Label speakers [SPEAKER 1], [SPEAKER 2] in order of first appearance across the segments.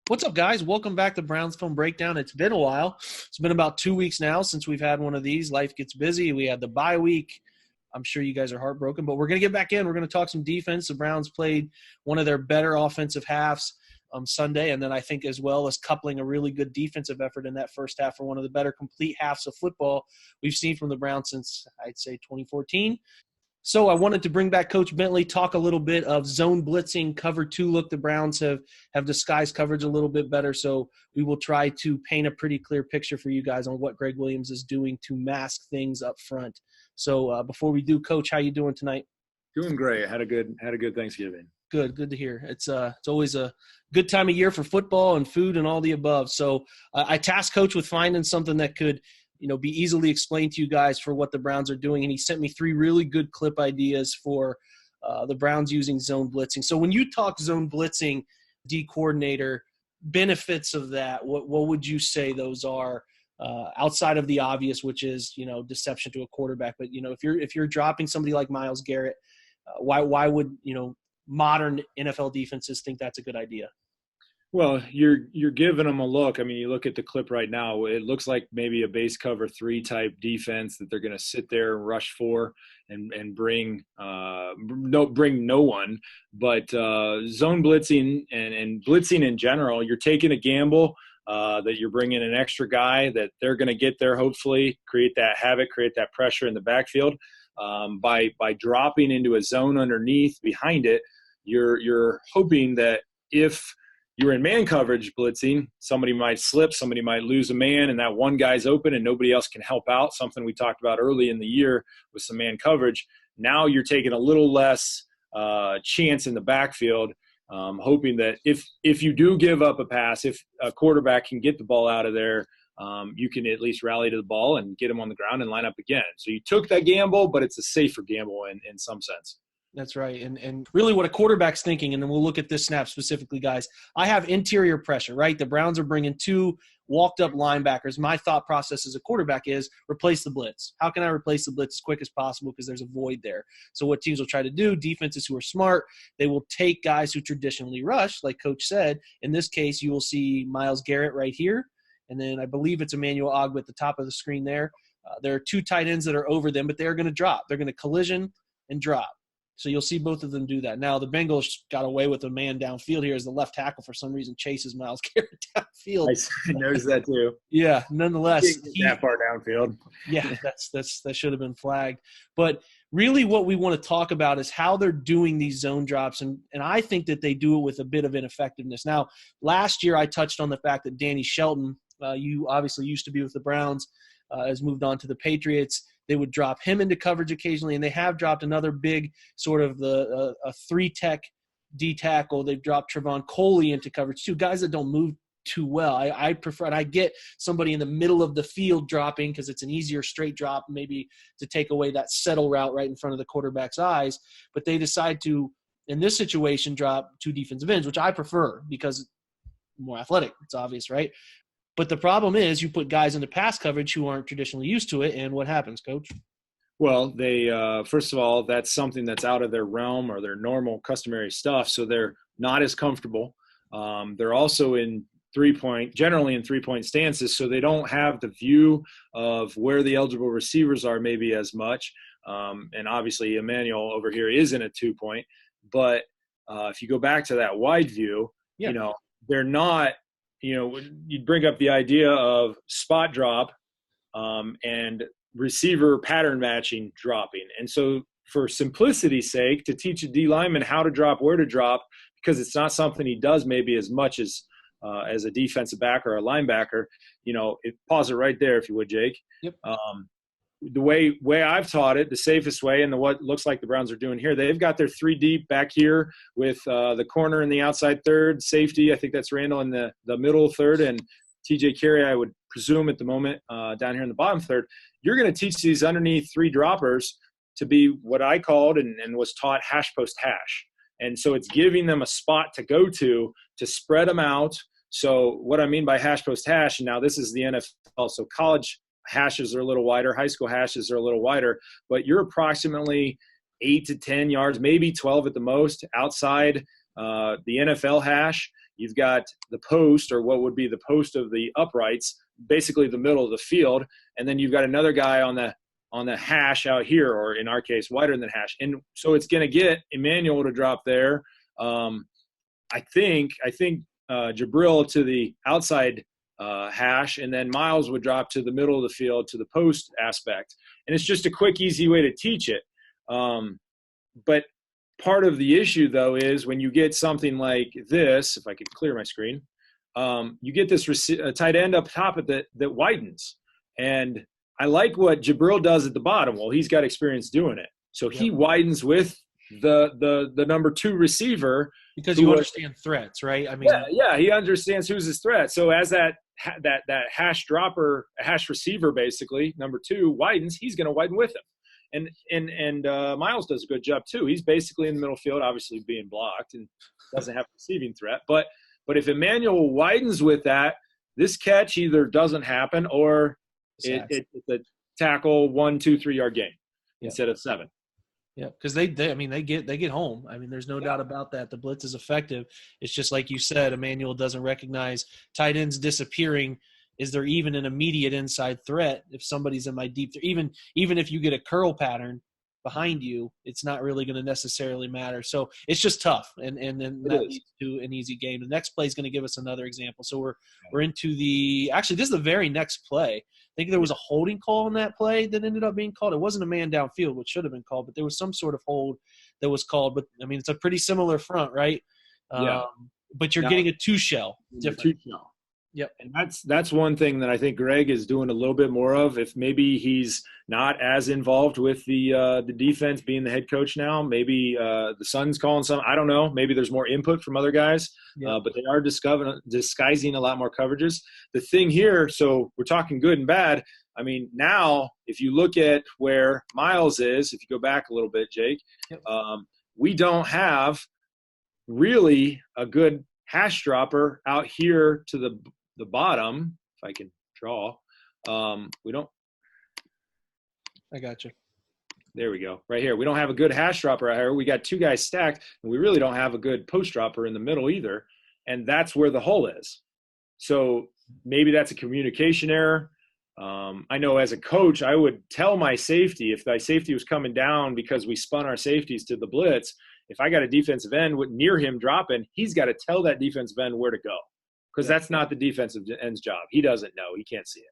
[SPEAKER 1] What's up, guys? Welcome back to Browns Film Breakdown. It's been a while. It's been about 2 weeks now since we've had one of these. Life gets busy. We had the bye week. I'm sure you guys are heartbroken, but we're going to get back in. We're going to talk some defense. The Browns played one of their better offensive halves Sunday, and then I think as well as coupling a really good defensive effort in that first half for one of the better complete halves of football we've seen from the Browns since, I'd say, 2014. So I wanted to bring back Coach Bentley, talk a little bit of zone blitzing, cover two look. The Browns have disguised coverage a little bit better, so we will try to paint a pretty clear picture for you guys on what Greg Williams is doing to mask things up front. So before we do, Coach, how you doing tonight?
[SPEAKER 2] Doing great. Had a good Thanksgiving.
[SPEAKER 1] Good to hear. It's always a good time of year for football and food and all the above. So I tasked Coach with finding something that could be easily explained to you guys for what the Browns are doing. And he sent me 3 really good clip ideas for the Browns using zone blitzing. So when you talk zone blitzing, D coordinator, benefits of that, what would you say those are outside of the obvious, which is, deception to a quarterback. But, if you're dropping somebody like Myles Garrett, why would, modern NFL defenses think that's a good idea?
[SPEAKER 2] Well, you're giving them a look. I mean, you look at the clip right now, it looks like maybe a base cover 3 type defense that they're going to sit there and rush for and bring no one. But zone blitzing and blitzing in general, you're taking a gamble that you're bringing an extra guy that they're going to get there, hopefully create that havoc, create that pressure in the backfield. By dropping into a zone underneath behind it, you're hoping that if you're in man coverage blitzing, somebody might slip, somebody might lose a man, and that one guy's open and nobody else can help out, something we talked about early in the year with some man coverage. Now you're taking a little less chance in the backfield, hoping that if you do give up a pass, if a quarterback can get the ball out of there, you can at least rally to the ball and get him on the ground and line up again. So you took that gamble, but it's a safer gamble in some sense.
[SPEAKER 1] That's right. And really what a quarterback's thinking, and then we'll look at this snap specifically, guys. I have interior pressure, right? The Browns are bringing 2 walked-up linebackers. My thought process as a quarterback is replace the blitz. How can I replace the blitz as quick as possible because there's a void there? So what teams will try to do, defenses who are smart, they will take guys who traditionally rush, like Coach said. In this case, you will see Myles Garrett right here, and then I believe it's Emmanuel Ogbah at the top of the screen there. There are 2 tight ends that are over them, but they're going to drop. They're going to collision and drop. So you'll see both of them do that. Now, the Bengals got away with a man downfield here as the left tackle for some reason chases Myles Garrett downfield.
[SPEAKER 2] I noticed that too.
[SPEAKER 1] Yeah, nonetheless.
[SPEAKER 2] That far downfield.
[SPEAKER 1] Yeah, that should have been flagged. But really what we want to talk about is how they're doing these zone drops, and I think that they do it with a bit of ineffectiveness. Now, last year I touched on the fact that Danny Shelton, you obviously used to be with the Browns, has moved on to the Patriots. They would drop him into coverage occasionally, and they have dropped another big sort of a 3-tech D tackle. They've dropped Trevon Coley into coverage too, guys that don't move too well. I prefer, and I get somebody in the middle of the field dropping because it's an easier straight drop, maybe to take away that settle route right in front of the quarterback's eyes. But they decide to, in this situation, drop 2 defensive ends, which I prefer because more athletic. It's obvious, right? But the problem is you put guys into pass coverage who aren't traditionally used to it, and what happens, Coach?
[SPEAKER 2] Well, they first of all, that's something that's out of their realm or their normal customary stuff, so they're not as comfortable. They're also generally in three-point stances, so they don't have the view of where the eligible receivers are maybe as much. And obviously, Emmanuel over here is in a 2-point. But if you go back to that wide view, they're not – you'd bring up the idea of spot drop and receiver pattern matching dropping. And so for simplicity's sake, to teach a D lineman how to drop, where to drop, because it's not something he does maybe as much as a defensive back or a linebacker, pause it right there if you would, Jake.
[SPEAKER 1] Yep.
[SPEAKER 2] The way I've taught it, the safest way, and what looks like the Browns are doing here, they've got their 3 deep back here with the corner in the outside third, safety, I think that's Randall in the middle third, and TJ Carey, I would presume at the moment, down here in the bottom third. You're going to teach these underneath 3 droppers to be what I called and was taught hash post hash. And so it's giving them a spot to go to spread them out. So what I mean by hash post hash, and now this is the NFL, so college hashes are a little wider, high school hashes are a little wider, but you're approximately 8 to 10 yards, maybe 12 at the most, outside the NFL hash. You've got the post, or what would be the post of the uprights, basically the middle of the field, and then you've got another guy on the hash out here, or in our case, wider than hash. And so it's going to get Emmanuel to drop there. I think Jabril to the outside hash, and then Miles would drop to the middle of the field to the post aspect. And it's just a quick, easy way to teach it. But part of the issue, though, is when you get something like this, if I could clear my screen, you get this tight end up top that widens. And I like what Jabril does at the bottom. Well, he's got experience doing it. So he widens with the number 2 receiver.
[SPEAKER 1] Because you understand threats, right? I mean,
[SPEAKER 2] yeah, he understands who's his threat. So as that hash dropper, a hash receiver, basically, number 2 widens, he's going to widen with him. And Miles does a good job too. He's basically in the middle field, obviously being blocked and doesn't have a receiving threat. But if Emmanuel widens with that, this catch either doesn't happen or it's a tackle 1, 2, 3 yard gain instead of 7.
[SPEAKER 1] Yeah, because they get home. I mean, there's no doubt about that. The blitz is effective. It's just like you said, Emmanuel doesn't recognize tight ends disappearing. Is there even an immediate inside threat if somebody's in my deep? Even if you get a curl pattern behind you, it's not really going to necessarily matter. So it's just tough, and then that leads to an easy game. The next play is going to give us another example. So we're into this is the very next play. I think there was a holding call on that play that ended up being called. It wasn't a man downfield, which should have been called, but there was some sort of hold that was called. But I mean, it's a pretty similar front, right?
[SPEAKER 2] Yeah.
[SPEAKER 1] But you're getting a 2-shell different.
[SPEAKER 2] 2-shell.
[SPEAKER 1] Yep.
[SPEAKER 2] And that's one thing that I think Greg is doing a little bit more of. If maybe he's not as involved with the defense, being the head coach now, maybe the Sun's calling some. I don't know. Maybe there's more input from other guys, but they are disguising a lot more coverages. The thing here, so we're talking good and bad. I mean, now if you look at where Miles is, if you go back a little bit, Jake, we don't have really a good hash dropper out here to the bottom, if I can draw. We don't.
[SPEAKER 1] I got you.
[SPEAKER 2] There we go. Right here. We don't have a good hash dropper out here. We got 2 guys stacked, and we really don't have a good post dropper in the middle either. And that's where the hole is. So maybe that's a communication error. I know as a coach, I would tell my safety, if my safety was coming down because we spun our safeties to the blitz, if I got a defensive end near him dropping, he's got to tell that defensive end where to go, because that's not the defensive end's job. He doesn't know. He can't see it.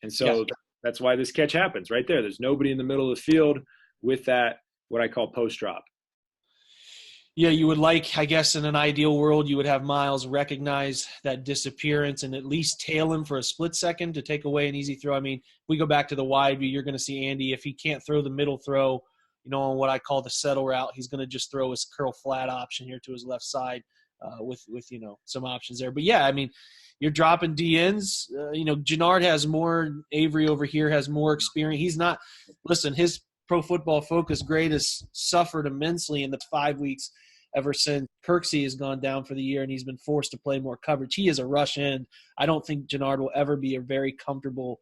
[SPEAKER 2] And so that's why this catch happens right there. There's nobody in the middle of the field with that, what I call post drop.
[SPEAKER 1] Yeah, you would like, I guess in an ideal world, you would have Miles recognize that disappearance and at least tail him for a split second to take away an easy throw. I mean, if we go back to the wide view, you're going to see Andy, if he can't throw the middle throw, on what I call the settle route, he's going to just throw his curl flat option here to his left side with some options there. But, yeah, I mean, you're dropping DNs. Jannard has more. Avery over here has more experience. He's not – listen, his Pro Football Focus grade has suffered immensely in the 5 weeks ever since Kirksey has gone down for the year and he's been forced to play more coverage. He is a rush end. I don't think Jannard will ever be a very comfortable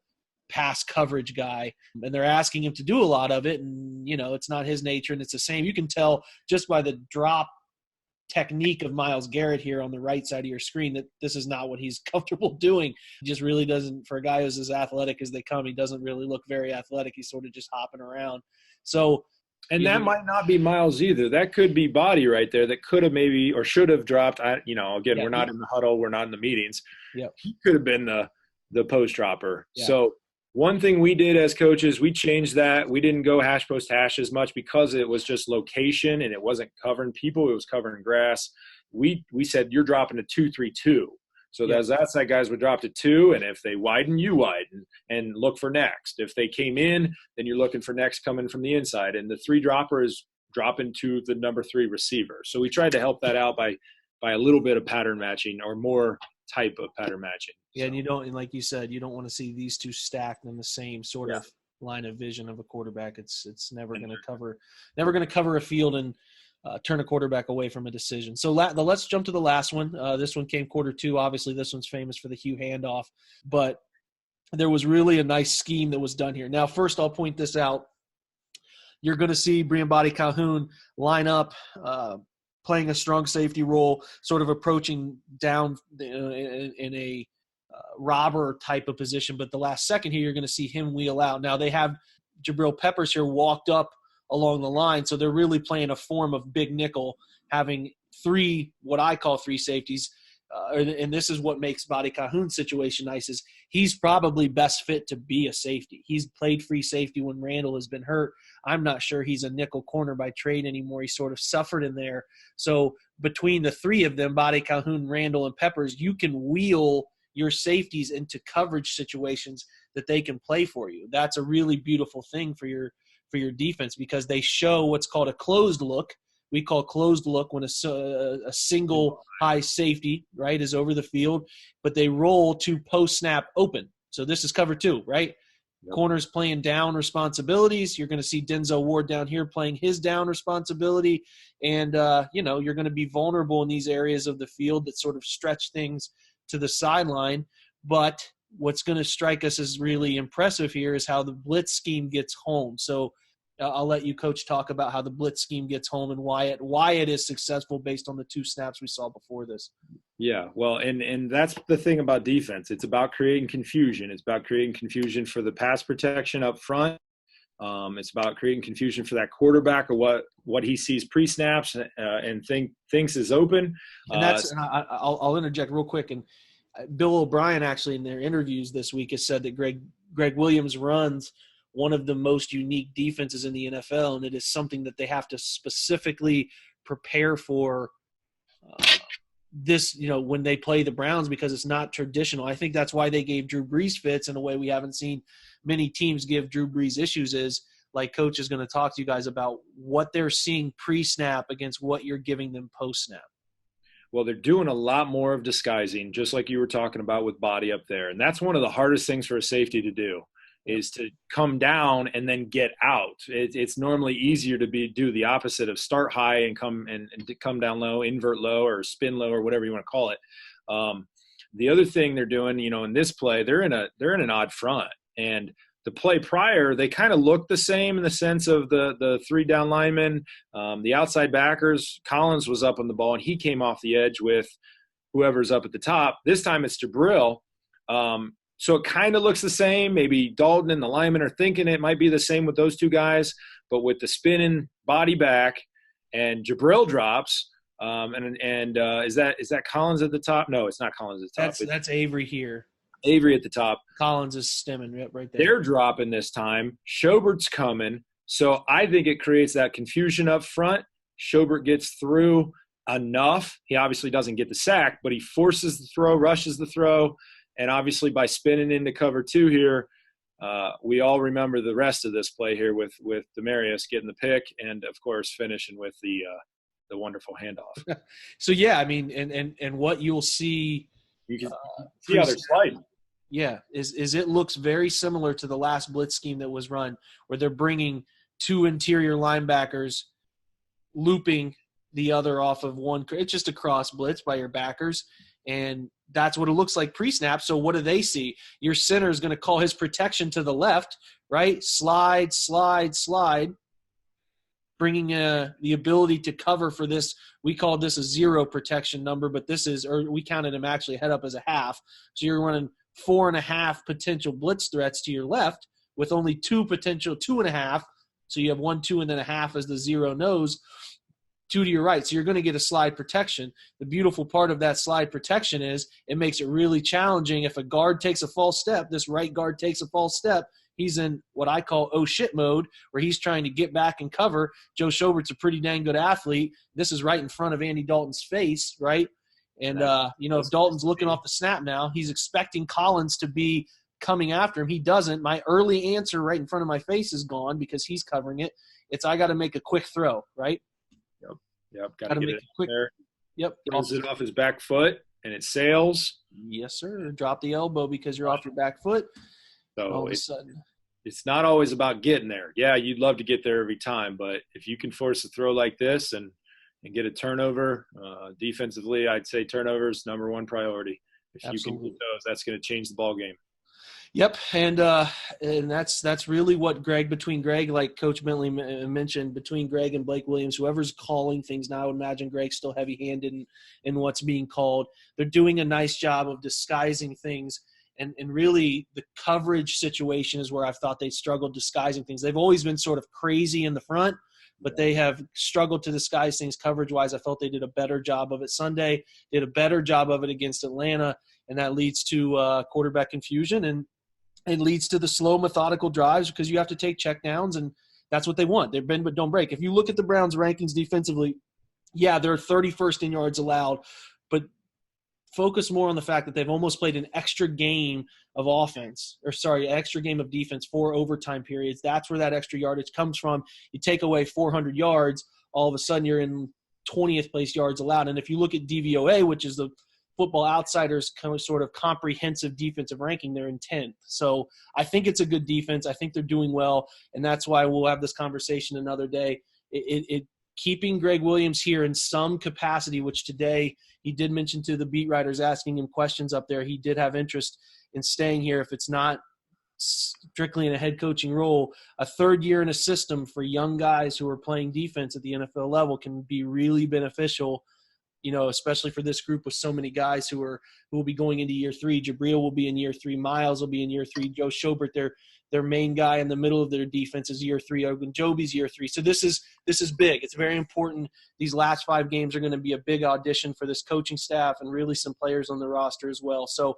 [SPEAKER 1] pass coverage guy, and they're asking him to do a lot of it, and it's not his nature, and it's the same. You can tell just by the drop technique of Myles Garrett here on the right side of your screen that this is not what he's comfortable doing. He just really doesn't, for a guy who's as athletic as they come, he doesn't really look very athletic. He's sort of just hopping around. So,
[SPEAKER 2] and that might not be Myles either. That could be body right there that could have maybe or should have dropped. We're not in the huddle. We're not in the meetings.
[SPEAKER 1] Yeah,
[SPEAKER 2] he could have been the post dropper.
[SPEAKER 1] Yeah.
[SPEAKER 2] So one thing we did as coaches, we changed that. We didn't go hash post hash as much because it was just location and it wasn't covering people. It was covering grass. We said you're dropping a 2-3-2. So that's that guys would drop to 2, and if they widen, you widen and look for next. If they came in, then you're looking for next coming from the inside. And the 3 dropper is dropping to the number 3 receiver. So we tried to help that out by a little bit of pattern matching or more type of pattern matching.
[SPEAKER 1] Yeah, and and like you said, you don't want to see these 2 stacked in the same sort of line of vision of a quarterback. It's never going to cover a field and turn a quarterback away from a decision. So let's jump to the last one. This one came quarter 2. Obviously, this one's famous for the Hugh handoff, but there was really a nice scheme that was done here. Now, first, I'll point this out. You're going to see Briambati Calhoun line up playing a strong safety role, sort of approaching down in a robber type of position. But the last second here, you're going to see him wheel out. Now they have Jabril Peppers here walked up along the line, so they're really playing a form of big nickel, having what I call three safeties. And this is what makes Badi Cahoon's situation nice, is he's probably best fit to be a safety. He's played free safety when Randall has been hurt. I'm not sure he's a nickel corner by trade anymore. He sort of suffered in there. So between the three of them, Badi Cahoon, Randall, and Peppers, you can wheel your safeties into coverage situations that they can play for you. That's a really beautiful thing for your defense, because they show what's called a closed look. We call closed look when a single high safety, right, is over the field, but they roll to post-snap open. So this is cover two, right? Yep. Corners playing down responsibilities. You're going to see Denzel Ward down here playing his down responsibility. And, you're going to be vulnerable in these areas of the field that sort of stretch things to the sideline. But what's going to strike us as really impressive here is how the blitz scheme gets home. So I'll let you, Coach, talk about how the blitz scheme gets home and why it is successful based on the two snaps we saw before this.
[SPEAKER 2] Yeah, well, and that's the thing about defense. It's about creating confusion. It's about creating confusion for the pass protection up front. It's about creating confusion for that quarterback, or what he sees pre-snaps and thinks is open.
[SPEAKER 1] And I'll interject real quick. And Bill O'Brien actually in their interviews this week has said that Greg Williams runs one of the most unique defenses in the NFL, and it is something that they have to specifically prepare for this, when they play the Browns, because it's not traditional. I think that's why they gave Drew Brees fits in a way we haven't seen many teams give Drew Brees issues, is like Coach is going to talk to you guys about what they're seeing pre-snap against what you're giving them post-snap.
[SPEAKER 2] Well, they're doing a lot more of disguising, just like you were talking about with Body up there. And that's one of the hardest things for a safety to do, is to come down and then get out. It's normally easier to do the opposite of start high and come down low, invert low, or spin low, or whatever you want to call it. The other thing they're doing, in this play, they're in an odd front, and the play prior, they kind of looked the same in the sense of the three down linemen, the outside backers. Collins was up on the ball, and he came off the edge with whoever's up at the top. This time it's Jabril. So it kind of looks the same. Maybe Dalton and the linemen are thinking it might be the same with those two guys, but with the spinning body back and Jabril drops. Is that Collins at the top? No, it's not Collins at the top.
[SPEAKER 1] That's Avery here.
[SPEAKER 2] Avery at the top.
[SPEAKER 1] Collins is stemming right there.
[SPEAKER 2] They're dropping this time. Schobert's coming. So I think it creates that confusion up front. Schobert gets through enough. He obviously doesn't get the sack, but he forces the throw, rushes the throw. And obviously by spinning into cover two here, we all remember the rest of this play here with Demarius getting the pick and, of course, finishing with the wonderful handoff.
[SPEAKER 1] So, yeah, I mean, and what you'll see –
[SPEAKER 2] you can see how they're sliding.
[SPEAKER 1] Yeah, is it looks very similar to the last blitz scheme that was run, where they're bringing two interior linebackers, looping the other off of one. It's just a cross blitz by your backers, and that's what it looks like pre-snap. So what do they see? Your center is going to call his protection to the left, right? Slide, slide, slide, bringing the ability to cover for this. We call this a zero protection number, but we counted him actually head up as a half. So you're running 4.5 potential blitz threats to your left with only 2 potential 2.5. So you have 1, 2, and then a half as the zero nose. 2 to your right. So you're going to get a slide protection. The beautiful part of that slide protection is it makes it really challenging. If a guard takes a false step, this right guard takes a false step, he's in what I call oh shit mode, where he's trying to get back and cover. Joe Schobert's a pretty dang good athlete. This is right in front of Andy Dalton's face, right? And, if Dalton's looking off the snap now, he's expecting Collins to be coming after him. He doesn't. My early answer right in front of my face is gone because he's covering it. It's I got to make a quick throw, right?
[SPEAKER 2] Yep. Got to make it quick. There.
[SPEAKER 1] Yep.
[SPEAKER 2] Throws it off his back foot, and it sails.
[SPEAKER 1] Yes, sir. Drop the elbow because you're off your back foot.
[SPEAKER 2] So
[SPEAKER 1] all of a sudden.
[SPEAKER 2] It's not always about getting there. Yeah, you'd love to get there every time, but if you can force a throw like this and get a turnover, defensively, I'd say turnovers number one priority. If
[SPEAKER 1] Absolutely.
[SPEAKER 2] You can get those, that's going to change the ball game.
[SPEAKER 1] Yep, and that's really what between Greg, like Coach Bentley mentioned, between Greg and Blake Williams, whoever's calling things now, I would imagine Greg's still heavy-handed in what's being called. They're doing a nice job of disguising things, and really the coverage situation is where I've thought they struggled disguising things. They've always been sort of crazy in the front, but they have struggled to disguise things coverage-wise. I felt they did a better job of it Sunday, did a better job of it against Atlanta, and that leads to quarterback confusion, and it leads to the slow, methodical drives because you have to take checkdowns, and that's what they want. They're bend but don't break. If you look at the Browns' rankings defensively, yeah, they're 31st in yards allowed, but focus more on the fact that they've almost played an extra game of extra game of defense, 4 overtime periods. That's where that extra yardage comes from. You take away 400 yards, all of a sudden you're in 20th place yards allowed. And if you look at DVOA, which is the Football Outsiders sort of comprehensive defensive ranking, they're in 10th. So I think it's a good defense. I think they're doing well, and that's why we'll have this conversation another day. Keeping Greg Williams here in some capacity, which today he did mention to the beat writers asking him questions up there, he did have interest in staying here if it's not strictly in a head coaching role. A third year in a system for young guys who are playing defense at the NFL level can be really beneficial, especially for this group with so many guys who will be going into year 3. Jabril will be in year 3. Miles will be in year 3. Joe Schobert, their main guy in the middle of their defense, is year 3. Ogunjobi's year 3. So this is big. It's very important. These last 5 games are going to be a big audition for this coaching staff and really some players on the roster as well. So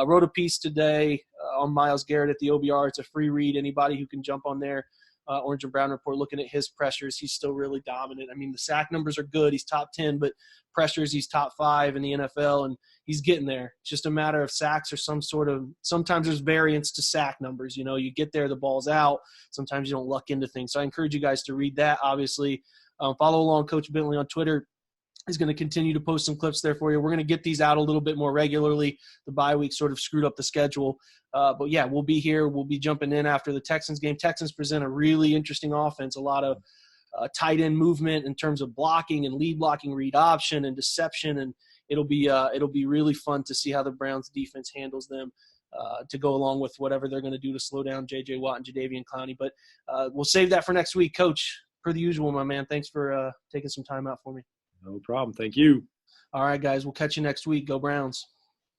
[SPEAKER 1] wrote a piece today on Myles Garrett at the OBR. It's a free read. Anybody who can jump on there. Orange and Brown Report, looking at his pressures, he's still really dominant. I mean, the sack numbers are good. He's top 10, but pressures, he's top 5 in the NFL, and he's getting there. It's just a matter of sacks or sometimes there's variance to sack numbers. You get there, the ball's out. Sometimes you don't luck into things. So I encourage you guys to read that, obviously. Follow along Coach Bentley on Twitter. He's going to continue to post some clips there for you. We're going to get these out a little bit more regularly. The bye week sort of screwed up the schedule. But, yeah, we'll be here. We'll be jumping in after the Texans game. Texans present a really interesting offense, a lot of tight end movement in terms of blocking and lead blocking, read option and deception. And it'll be really fun to see how the Browns defense handles them to go along with whatever they're going to do to slow down J.J. Watt and Jadeveon Clowney. But we'll save that for next week. Coach, per the usual, my man, thanks for taking some time out for me.
[SPEAKER 2] No problem. Thank you.
[SPEAKER 1] All right, guys. We'll catch you next week. Go Browns.